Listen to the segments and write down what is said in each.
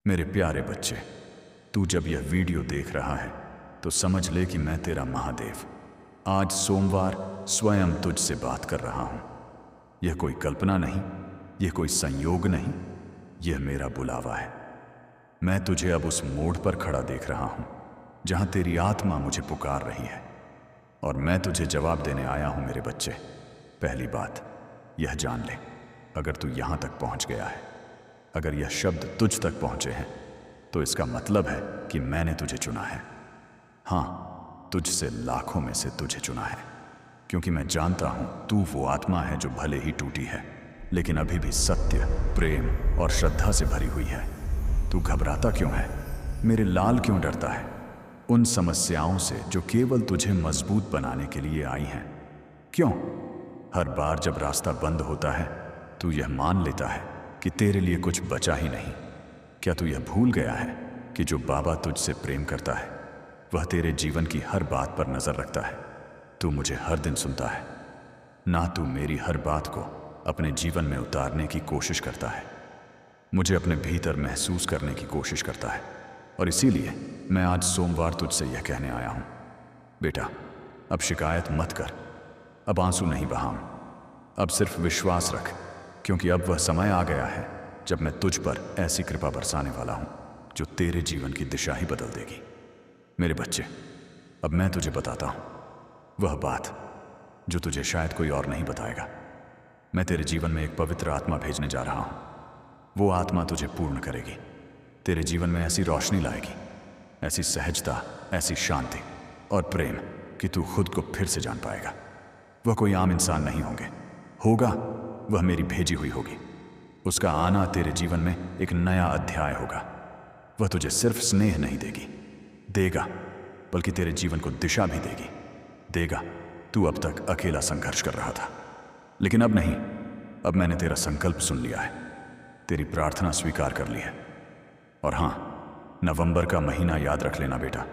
मेरे प्यारे बच्चे, तू जब यह वीडियो देख रहा है तो समझ ले कि मैं तेरा महादेव आज सोमवार स्वयं तुझसे बात कर रहा हूं। यह कोई कल्पना नहीं, यह कोई संयोग नहीं, यह मेरा बुलावा है। मैं तुझे अब उस मोड़ पर खड़ा देख रहा हूं जहां तेरी आत्मा मुझे पुकार रही है और मैं तुझे जवाब देने आया हूं। मेरे बच्चे, पहली बात यह जान ले, अगर तू यहां तक पहुंच गया है, अगर यह शब्द तुझ तक पहुंचे हैं, तो इसका मतलब है कि मैंने तुझे चुना है। हाँ, तुझसे लाखों में से तुझे चुना है, क्योंकि मैं जानता हूं तू वो आत्मा है जो भले ही टूटी है लेकिन अभी भी सत्य, प्रेम और श्रद्धा से भरी हुई है। तू घबराता क्यों है? मेरे लाल क्यों डरता है? उन समस्याओं से जो केवल तुझे मजबूत बनाने के लिए आई हैं। क्यों हर बार जब रास्ता बंद होता है तू यह मान लेता है कि तेरे लिए कुछ बचा ही नहीं? क्या तू यह भूल गया है कि जो बाबा तुझसे प्रेम करता है वह तेरे जीवन की हर बात पर नजर रखता है? तू मुझे हर दिन सुनता है ना, तू मेरी हर बात को अपने जीवन में उतारने की कोशिश करता है, मुझे अपने भीतर महसूस करने की कोशिश करता है। और इसीलिए मैं आज सोमवार तुझसे यह कहने आया हूं, बेटा, अब शिकायत मत कर, अब आंसू नहीं बहाऊं, अब सिर्फ विश्वास रख, क्योंकि अब वह समय आ गया है जब मैं तुझ पर ऐसी कृपा बरसाने वाला हूं जो तेरे जीवन की दिशा ही बदल देगी। मेरे बच्चे, अब मैं तुझे बताता हूं वह बात जो तुझे शायद कोई और नहीं बताएगा। मैं तेरे जीवन में एक पवित्र आत्मा भेजने जा रहा हूं। वो आत्मा तुझे पूर्ण करेगी, तेरे जीवन में ऐसी रोशनी लाएगी, ऐसी सहजता, ऐसी शांति और प्रेम कि तू खुद को फिर से जान पाएगा। वह कोई आम इंसान नहीं होगा, वह मेरी भेजी हुई होगी। उसका आना तेरे जीवन में एक नया अध्याय होगा। वह तुझे सिर्फ स्नेह नहीं देगा, बल्कि तेरे जीवन को दिशा भी देगा। तू अब तक अकेला संघर्ष कर रहा था, लेकिन अब नहीं। अब मैंने तेरा संकल्प सुन लिया है, तेरी प्रार्थना स्वीकार कर ली है। और हां, नवंबर का महीना याद रख लेना बेटा।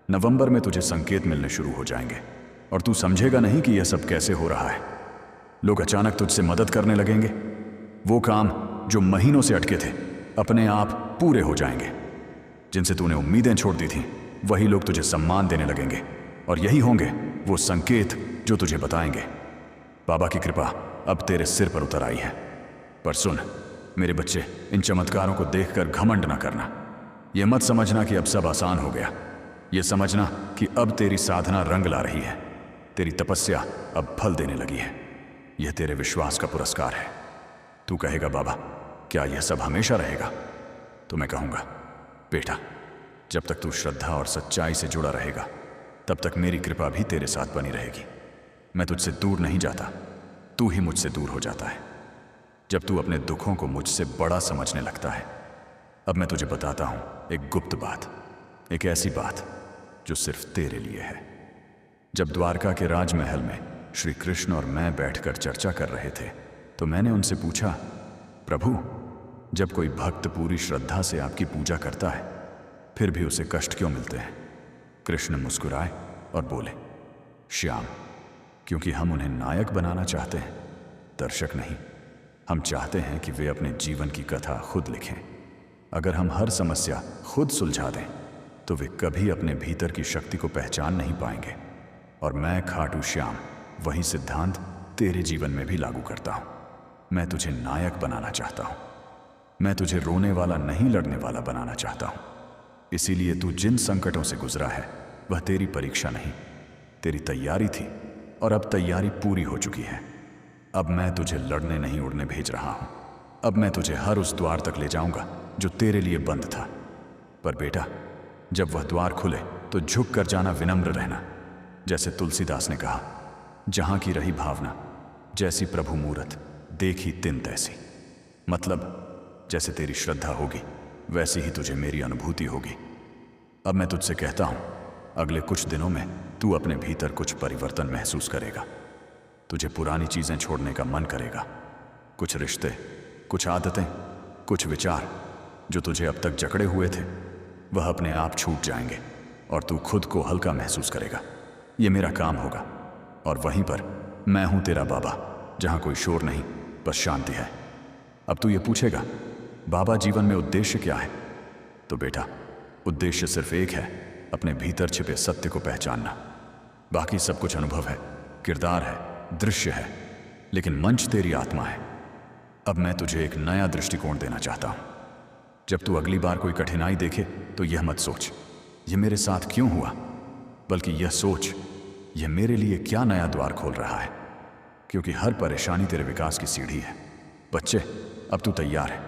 नवंबर में तुझे संकेत मिलने शुरू हो जाएंगे और तू समझेगा नहीं कि यह सब कैसे हो रहा है। लोग अचानक तुझसे मदद करने लगेंगे। वो काम जो महीनों से अटके थे अपने आप पूरे हो जाएंगे। जिनसे तूने उम्मीदें छोड़ दी थीं, वही लोग तुझे सम्मान देने लगेंगे और यही होंगे वो संकेत जो तुझे बताएंगे बाबा की कृपा अब तेरे सिर पर उतर आई है। पर सुन मेरे बच्चे, इन चमत्कारों को देखकर घमंड ना करना। यह मत समझना कि अब सब आसान हो गया। यह समझना कि अब तेरी साधना रंग ला रही है, तेरी तपस्या अब फल देने लगी है। यह तेरे विश्वास का पुरस्कार है। तू कहेगा, बाबा क्या यह सब हमेशा रहेगा? तो मैं कहूँगा, बेटा, जब तक तू श्रद्धा और सच्चाई से जुड़ा रहेगा तब तक मेरी कृपा भी तेरे साथ बनी रहेगी। मैं तुझसे दूर नहीं जाता, तू ही मुझसे दूर हो जाता है जब तू अपने दुखों को मुझसे बड़ा समझने लगता है। अब मैं तुझे बताता हूं एक गुप्त बात, एक ऐसी बात जो सिर्फ तेरे लिए है। जब द्वारका के राजमहल में श्री कृष्ण और मैं बैठकर चर्चा कर रहे थे तो मैंने उनसे पूछा, प्रभु, जब कोई भक्त पूरी श्रद्धा से आपकी पूजा करता है फिर भी उसे कष्ट क्यों मिलते हैं? कृष्ण मुस्कुराए और बोले, श्याम, क्योंकि हम उन्हें नायक बनाना चाहते हैं, दर्शक नहीं। हम चाहते हैं कि वे अपने जीवन की कथा खुद लिखें। अगर हम हर समस्या खुद सुलझा दें तो वे कभी अपने भीतर की शक्ति को पहचान नहीं पाएंगे। और मैं खाटू श्याम वही सिद्धांत तेरे जीवन में भी लागू करता हूं। मैं तुझे नायक बनाना चाहता हूं। मैं तुझे रोने वाला नहीं, लड़ने वाला बनाना चाहता हूं। इसीलिए तू जिन संकटों से गुजरा है वह तेरी परीक्षा नहीं, तेरी तैयारी थी और अब तैयारी पूरी हो चुकी है। अब मैं तुझे लड़ने नहीं, उड़ने भेज रहा हूं। अब मैं तुझे हर उस द्वार तक ले जाऊंगा जो तेरे लिए बंद था। पर बेटा, जब वह द्वार खुले तो झुक कर जाना, विनम्र रहना। जैसे तुलसीदास ने कहा, जहां की रही भावना, जैसी प्रभु मूरत, देखी तिन तैसी। मतलब जैसे तेरी श्रद्धा होगी वैसी ही तुझे मेरी अनुभूति होगी। अब मैं तुझसे कहता हूं, अगले कुछ दिनों में तू अपने भीतर कुछ परिवर्तन महसूस करेगा। तुझे पुरानी चीजें छोड़ने का मन करेगा। कुछ रिश्ते, कुछ आदतें, कुछ विचार जो तुझे अब तक जकड़े हुए थे वह अपने आप छूट जाएंगे और तू खुद को हल्का महसूस करेगा। ये मेरा काम होगा और वहीं पर मैं हूं तेरा बाबा, जहां कोई शोर नहीं, बस शांति है। अब तू ये पूछेगा, बाबा जीवन में उद्देश्य क्या है? तो बेटा, उद्देश्य सिर्फ एक है, अपने भीतर छिपे सत्य को पहचानना। बाकी सब कुछ अनुभव है, किरदार है, दृश्य है, लेकिन मंच तेरी आत्मा है। अब मैं तुझे एक नया दृष्टिकोण देना चाहता हूं। जब तू अगली बार कोई कठिनाई देखे तो यह मत सोच यह मेरे साथ क्यों हुआ, बल्कि यह सोच यह मेरे लिए क्या नया द्वार खोल रहा है। क्योंकि हर परेशानी तेरे विकास की सीढ़ी है। बच्चे, अब तू तैयार है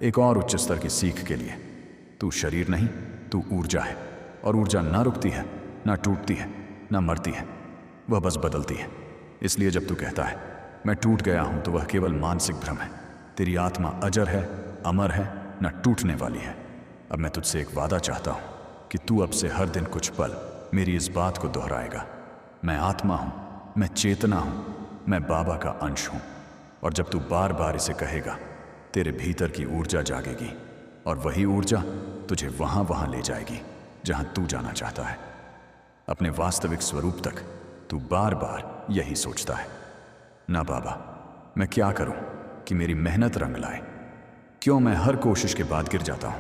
एक और उच्च स्तर की सीख के लिए। तू शरीर नहीं, तू ऊर्जा है, और ऊर्जा ना रुकती है, ना टूटती है, ना मरती है, वह बस बदलती है। इसलिए जब तू कहता है मैं टूट गया हूं, तो वह केवल मानसिक भ्रम है। तेरी आत्मा अजर है, अमर है, न टूटने वाली है। अब मैं तुझसे एक वादा चाहता हूं कि तू अब से हर दिन कुछ पल मेरी इस बात को दोहराएगा, मैं आत्मा हूं, मैं चेतना हूं, मैं बाबा का अंश हूं। और जब तू बार बार इसे कहेगा, तेरे भीतर की ऊर्जा जागेगी, और वही ऊर्जा तुझे वहां वहां ले जाएगी जहां तू जाना चाहता है। अपने वास्तविक स्वरूप तक तू बार बार यही सोचता है, ना बाबा मैं क्या करूं कि मेरी मेहनत रंग लाए, क्यों मैं हर कोशिश के बाद गिर जाता हूं,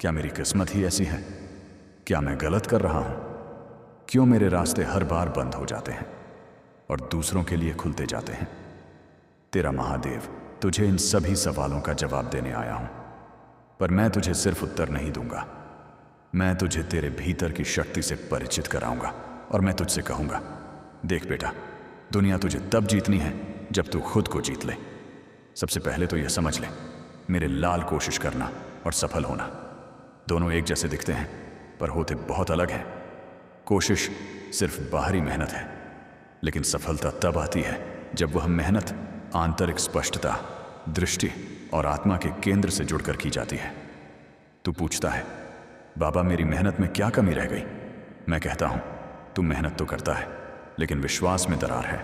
क्या मेरी किस्मत ही ऐसी है, क्या मैं गलत कर रहा हूं, क्यों मेरे रास्ते हर बार बंद हो जाते हैं और दूसरों के लिए खुलते जाते हैं। तेरा महादेव तुझे इन सभी सवालों का जवाब देने आया हूं, पर मैं तुझे सिर्फ उत्तर नहीं दूंगा, मैं तुझे तेरे भीतर की शक्ति से परिचित कराऊंगा। और मैं तुझसे कहूंगा, देख बेटा, दुनिया तुझे तब जीतनी है जब तू खुद को जीत ले। सबसे पहले तो यह समझ ले, मेरे लाल कोशिश करना और सफल होना दोनों एक जैसे दिखते हैं, पर होते बहुत अलग हैं। कोशिश सिर्फ बाहरी मेहनत है, लेकिन सफलता तब आती है जब वह मेहनत आंतरिक स्पष्टता, दृष्टि और आत्मा के केंद्र से जुड़कर की जाती है। तू पूछता है, बाबा मेरी मेहनत में क्या कमी रह गई? मैं कहता हूं, तू मेहनत तो करता है, लेकिन विश्वास में दरार है।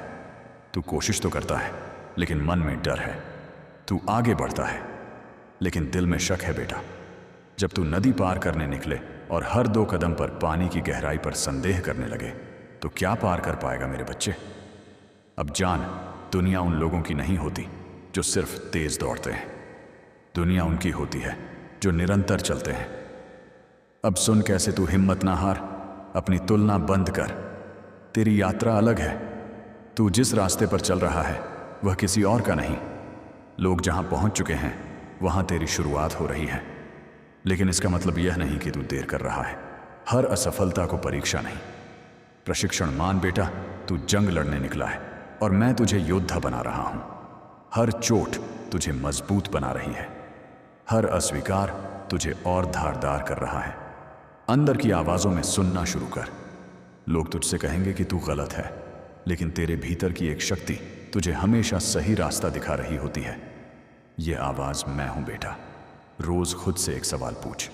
तू कोशिश तो करता है, लेकिन मन में डर है। तू आगे बढ़ता है, लेकिन दिल में शक है बेटा। जब तू नदी पार करने निकले और हर 2 कदम पर पानी की गहराई पर संदेह करने लगे, तो क्या पार कर पाएगा मेरे बच्चे? अब जान, दुनिया उन लोगों की नहीं होती जो सिर्फ तेज दौड़ते हैं, दुनिया उनकी होती है जो निरंतर चलते हैं। अब सुन कैसे तू हिम्मत ना हार, अपनी तुलना बंद कर। तेरी यात्रा अलग है, तू जिस रास्ते पर चल रहा है वह किसी और का नहीं। लोग जहां पहुंच चुके हैं वहां तेरी शुरुआत हो रही है, लेकिन इसका मतलब यह नहीं कि तू देर कर रहा है। हर असफलता को परीक्षा नहीं, प्रशिक्षण मान बेटा। तू जंग लड़ने निकला है और मैं तुझे योद्धा बना रहा हूं। हर चोट तुझे मजबूत बना रही है, हर अस्वीकार तुझे और धारदार कर रहा है। अंदर की आवाजों में सुनना शुरू कर। लोग तुझसे कहेंगे कि तू गलत है, लेकिन तेरे भीतर की एक शक्ति तुझे हमेशा सही रास्ता दिखा रही होती है। यह आवाज मैं हूं बेटा। रोज खुद से एक सवाल पूछ,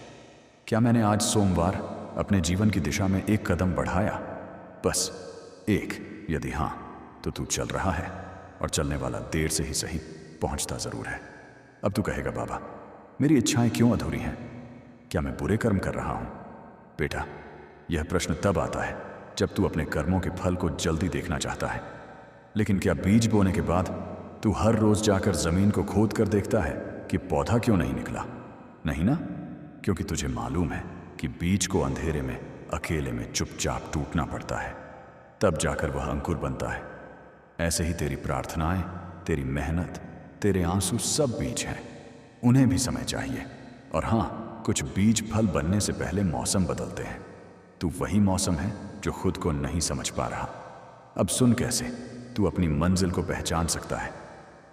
क्या मैंने आज सोमवार अपने जीवन की दिशा में एक कदम बढ़ाया? बस एक। यदि हां, तो तू चल रहा है, और चलने वाला देर से ही सही पहुंचता जरूर है। अब तू कहेगा, बाबा मेरी इच्छाएं क्यों अधूरी हैं? क्या मैं बुरे कर्म कर रहा हूं? बेटा, यह प्रश्न तब आता है जब तू अपने कर्मों के फल को जल्दी देखना चाहता है। लेकिन क्या बीज बोने के बाद तू हर रोज जाकर जमीन को खोद कर देखता है कि पौधा क्यों नहीं निकला? नहीं ना, क्योंकि तुझे मालूम है कि बीज को अंधेरे में अकेले में चुपचाप टूटना पड़ता है, तब जाकर वह अंकुर बनता है। ऐसे ही तेरी प्रार्थनाएं, तेरी मेहनत, तेरे आंसू सब बीज हैं, उन्हें भी समय चाहिए। और हाँ, कुछ बीज फल बनने से पहले मौसम बदलते हैं। तू वही मौसम है जो खुद को नहीं समझ पा रहा। अब सुन कैसे तू अपनी मंजिल को पहचान सकता है।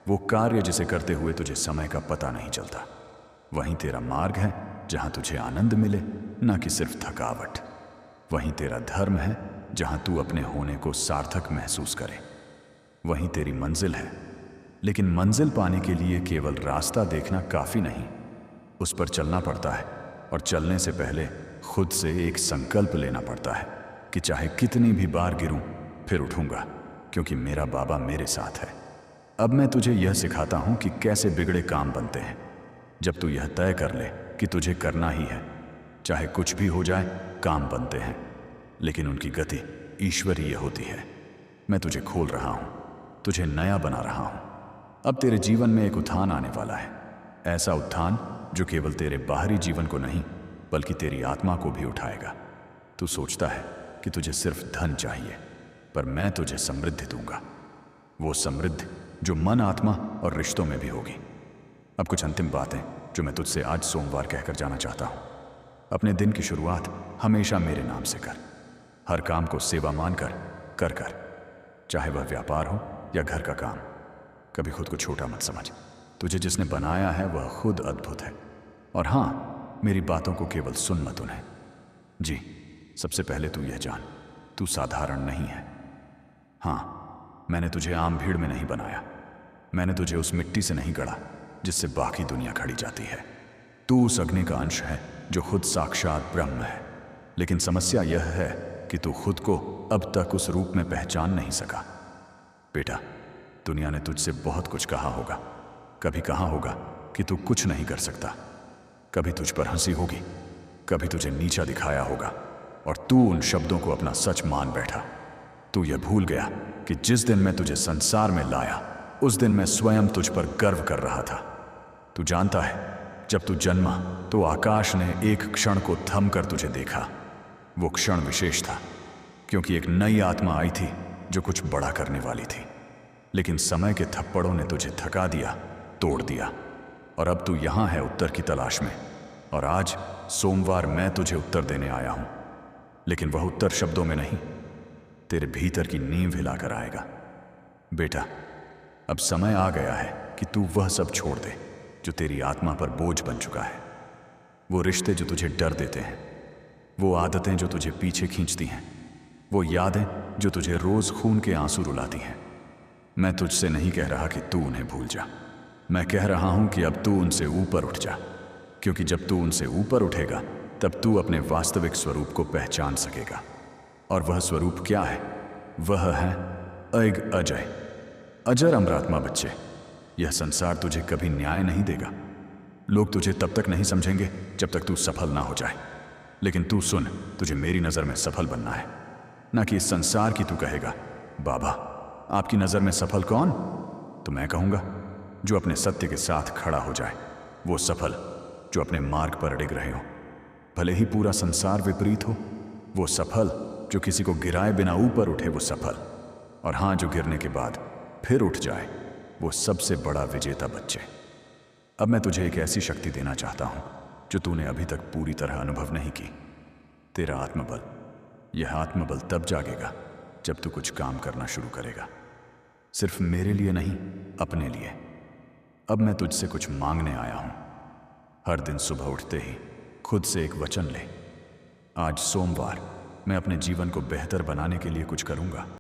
वो कार्य जिसे करते हुए तुझे समय का पता नहीं चलता, वहीं तेरा मार्ग है जहां तुझे आनंद मिले, ना कि सिर्फ थकावट। वहीं तेरा धर्म है जहां तू अपने होने को सार्थक महसूस करे। वहीं तेरी मंजिल है। लेकिन मंजिल पाने के लिए केवल रास्ता देखना काफी नहीं, उस पर चलना पड़ता है। और चलने से पहले खुद से एक संकल्प लेना पड़ता है कि चाहे कितनी भी बार गिरूं, फिर उठूंगा, क्योंकि मेरा बाबा मेरे साथ है। अब मैं तुझे यह सिखाता हूं कि कैसे बिगड़े काम बनते हैं। जब तू यह तय कर ले कि तुझे करना ही है, चाहे कुछ भी हो जाए, काम बनते हैं, लेकिन उनकी गति ईश्वरीय होती है। मैं तुझे खोल रहा हूं, तुझे नया बना रहा हूं। अब तेरे जीवन में एक उत्थान आने वाला है, ऐसा उत्थान जो केवल तेरे बाहरी जीवन को नहीं, बल्कि तेरी आत्मा को भी उठाएगा। तू सोचता है कि तुझे सिर्फ धन चाहिए, पर मैं तुझे समृद्धि दूंगा, वो समृद्धि जो मन, आत्मा और रिश्तों में भी होगी। अब कुछ अंतिम बातें जो मैं तुझसे आज सोमवार कहकर जाना चाहता हूँ। अपने दिन की शुरुआत हमेशा मेरे नाम से कर। हर काम को सेवा मानकर कर, चाहे वह व्यापार हो या घर का काम। कभी खुद को छोटा मत समझ। तुझे जिसने बनाया है वह खुद अद्भुत है। और हाँ, मेरी बातों को केवल सुन मत उन्हें। जी, सबसे पहले तू यह जान, तू साधारण नहीं है। हाँ, मैंने तुझे आम भीड़ में नहीं बनाया। मैंने तुझे उस मिट्टी से नहीं गढ़ा जिससे बाकी दुनिया खड़ी जाती है। तू उस अग्नि का अंश है जो खुद साक्षात ब्रह्म है। लेकिन समस्या यह है कि तू खुद को अब तक उस रूप में पहचान नहीं सका। बेटा, दुनिया ने तुझसे बहुत कुछ कहा होगा। कभी कहा होगा कि तू कुछ नहीं कर सकता। कभी तुझ पर हंसी होगी, कभी तुझे नीचा दिखाया होगा, और तू उन शब्दों को अपना सच मान बैठा। तू यह भूल गया कि जिस दिन मैं तुझे संसार में लाया, उस दिन मैं स्वयं तुझ पर गर्व कर रहा था। तू जानता है, जब तू जन्मा तो आकाश ने एक क्षण को थम कर तुझे देखा। वो क्षण विशेष था, क्योंकि एक नई आत्मा आई थी जो कुछ बड़ा करने वाली थी। लेकिन समय के थप्पड़ों ने तुझे थका दिया, तोड़ दिया, और अब तू यहां है उत्तर की तलाश में। और आज सोमवार मैं तुझे उत्तर देने आया हूं। लेकिन वह उत्तर शब्दों में नहीं, तेरे भीतर की नींव हिलाकर आएगा। बेटा, अब समय आ गया है कि तू वह सब छोड़ दे जो तेरी आत्मा पर बोझ बन चुका है। वो रिश्ते जो तुझे डर देते हैं, वो आदतें जो तुझे पीछे खींचती हैं, वो यादें जो तुझे रोज खून के आंसू रुलाती हैं। मैं तुझसे नहीं कह रहा कि तू उन्हें भूल जा। मैं कह रहा हूं कि अब तू उनसे ऊपर उठ जा, क्योंकि जब तू उनसे ऊपर उठेगा तब तू अपने वास्तविक स्वरूप को पहचान सकेगा। और वह स्वरूप क्या है? वह है एक अजय, अजर अमरात्मा। बच्चे, यह संसार तुझे कभी न्याय नहीं देगा। लोग तुझे तब तक नहीं समझेंगे जब तक तू सफल ना हो जाए। लेकिन तू सुन, तुझे मेरी नज़र में सफल बनना है, ना कि इस संसार की। तू कहेगा, बाबा आपकी नज़र में सफल कौन? तो मैं कहूँगा, जो अपने सत्य के साथ खड़ा हो जाए, वो सफल। जो अपने मार्ग पर अड़िग रहे हो, भले ही पूरा संसार विपरीत हो, वो सफल। जो किसी को गिराए बिना ऊपर उठे, वो सफल। और हाँ, जो गिरने के बाद फिर उठ जाए, वो सबसे बड़ा विजेता। बच्चे, अब मैं तुझे एक ऐसी शक्ति देना चाहता हूं जो तूने अभी तक पूरी तरह अनुभव नहीं की। तेरा आत्मबल। यह आत्मबल तब जागेगा जब तू कुछ काम करना शुरू करेगा, सिर्फ मेरे लिए नहीं, अपने लिए। अब मैं तुझसे कुछ मांगने आया हूं। हर दिन सुबह उठते ही खुद से एक वचन ले, आज सोमवार मैं अपने जीवन को बेहतर बनाने के लिए कुछ करूंगा।